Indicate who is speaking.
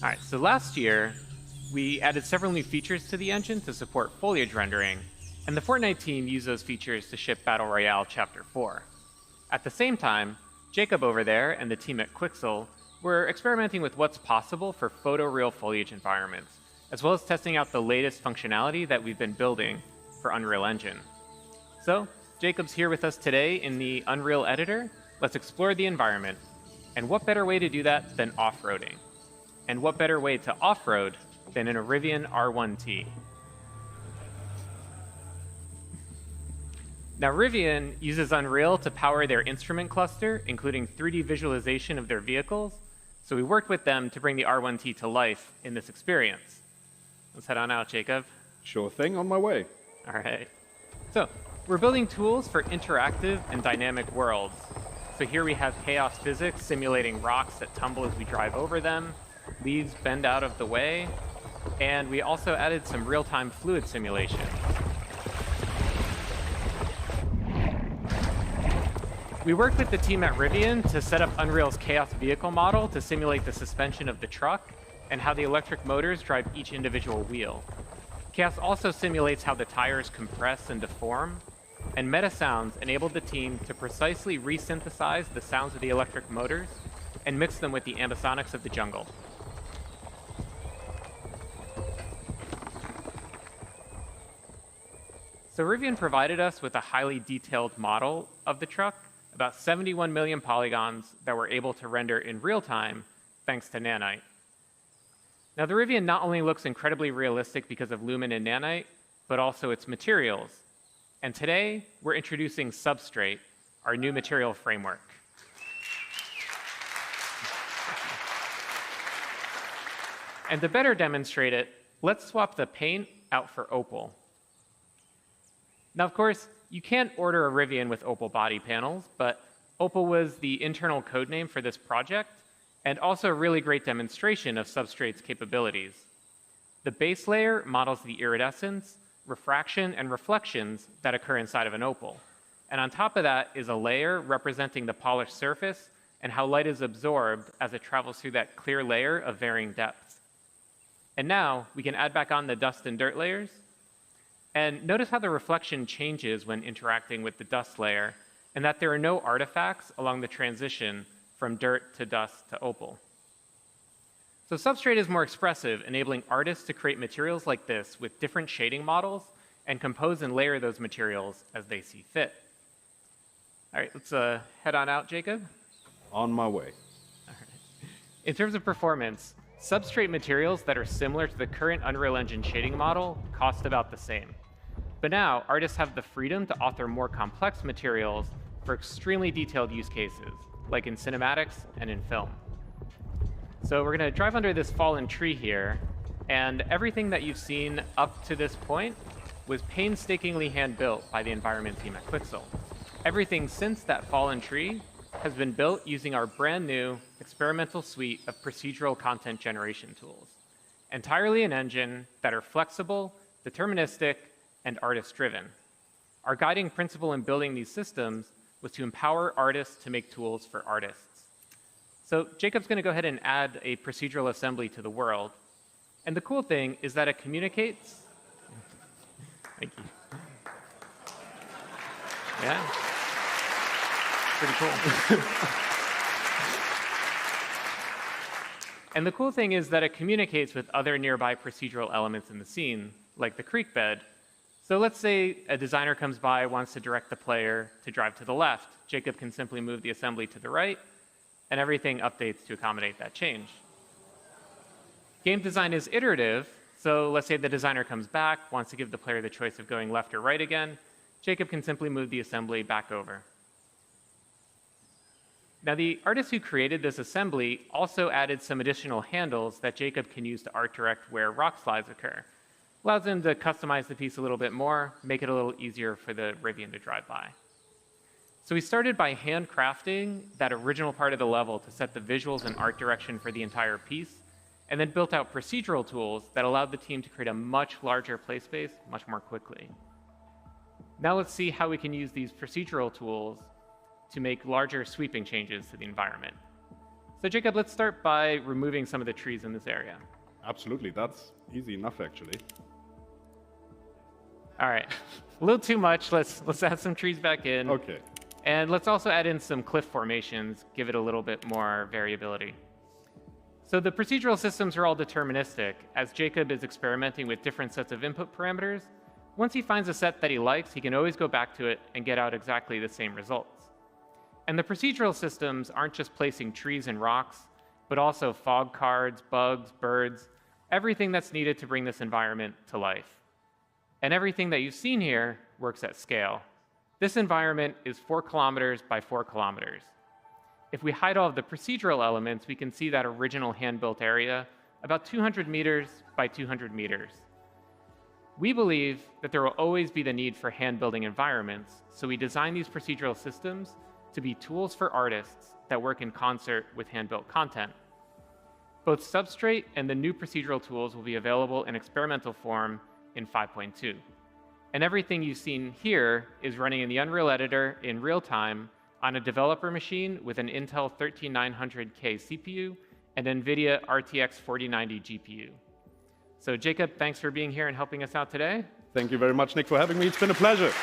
Speaker 1: All right, so last year, we added several new features to the engine to support foliage rendering, and the Fortnite team used those features to ship Battle Royale Chapter 4. At the same time, Jacob over there and the team at Quixel were experimenting with what's possible for photoreal foliage environments, as well as testing out the latest functionality that we've been building for Unreal Engine. So, Jacob's here with us today in the Unreal Editor. Let's explore the environment. And what better way to do that than off-roading? And what better way to off-road than in a Rivian R1T? Now, Rivian uses Unreal to power their instrument cluster, including 3D visualization of their vehicles. So we worked with them to bring the R1T to life in this experience. Let's head on out, Jacob.
Speaker 2: Sure thing, on my way.
Speaker 1: All right. So we're building tools for interactive and dynamic worlds. So here we have chaos physics simulating rocks that tumble as we drive over them, leaves bend out of the way, and we also added some real-time fluid simulation. We worked with the team at Rivian to set up Unreal's chaos vehicle model to simulate the suspension of the truck and how the electric motors drive each individual wheel. Chaos also simulates how the tires compress and deform, and Meta Sounds enabled the team to precisely resynthesize the sounds of the electric motors and mix them with the ambisonics of the jungle. So Rivian provided us with a highly detailed model of the truck, about 71 million polygons that were able to render in real time thanks to Nanite. Now, the Rivian not only looks incredibly realistic because of Lumen and Nanite, but also its materials. And today, we're introducing Substrate, our new material framework. And to better demonstrate it, let's swap the paint out for opal. Now, of course, you can't order a Rivian with opal body panels, but opal was the internal code name for this project, and also a really great demonstration of Substrate's capabilities. The base layer models the iridescence, refraction, and reflections that occur inside of an opal. And on top of that is a layer representing the polished surface and how light is absorbed as it travels through that clear layer of varying depths. And now we can add back on the dust and dirt layers. And notice how the reflection changes when interacting with the dust layer, and that there are no artifacts along the transition from dirt to dust to opal. So Substrate is more expressive, enabling artists to create materials like this with different shading models and compose and layer those materials as they see fit. All right, let's head on out, Jacob.
Speaker 2: On my way.
Speaker 1: All right. In terms of performance, Substrate materials that are similar to the current Unreal Engine shading model cost about the same. But now, artists have the freedom to author more complex materials for extremely detailed use cases, like in cinematics and in film. So we're going to drive under this fallen tree here, and everything that you've seen up to this point was painstakingly hand-built by the environment team at Quixel. Everything since that fallen tree has been built using our brand new experimental suite of procedural content generation tools, entirely in engine that are flexible, deterministic, and artist-driven. Our guiding principle in building these systems was to empower artists to make tools for artists. So Jacob's going to go ahead and add a procedural assembly to the world. And the cool thing is that it communicates. Thank you. Yeah. Pretty cool. And the cool thing is that it communicates with other nearby procedural elements in the scene, like the creek bed. So let's say a designer comes by, wants to direct the player to drive to the left. Jacob can simply move the assembly to the right, and everything updates to accommodate that change. Game design is iterative, so let's say the designer comes back, wants to give the player the choice of going left or right again. Jacob can simply move the assembly back over. Now, the artist who created this assembly also added some additional handles that Jacob can use to art direct where rock slides occur. Allows him to customize the piece a little bit more, make it a little easier for the Rivian to drive by. So we started by handcrafting that original part of the level to set the visuals and art direction for the entire piece, and then built out procedural tools that allowed the team to create a much larger play space much more quickly. Now let's see how we can use these procedural tools to make larger sweeping changes to the environment. So Jacob, let's start by removing some of the trees in this area.
Speaker 2: Absolutely, that's easy enough actually.
Speaker 1: All right, a little too much. Let's add some trees back in.
Speaker 2: Okay.
Speaker 1: And let's also add in some cliff formations, give it a little bit more variability. So the procedural systems are all deterministic. As Jacob is experimenting with different sets of input parameters, once he finds a set that he likes, he can always go back to it and get out exactly the same results. And the procedural systems aren't just placing trees and rocks, but also fog cards, bugs, birds, everything that's needed to bring this environment to life. And everything that you've seen here works at scale. This environment is 4 kilometers by 4 kilometers. If we hide all of the procedural elements, we can see that original hand-built area about 200 meters by 200 meters. We believe that there will always be the need for hand-building environments, so we design these procedural systems to be tools for artists that work in concert with hand-built content. Both Substrate and the new procedural tools will be available in experimental form in 5.2. And everything you've seen here is running in the Unreal Editor in real time on a developer machine with an Intel 13900K CPU and NVIDIA RTX 4090 GPU. So Jacob, thanks for being here and helping us out today.
Speaker 2: Thank you very much, Nick, for having me. It's been a pleasure.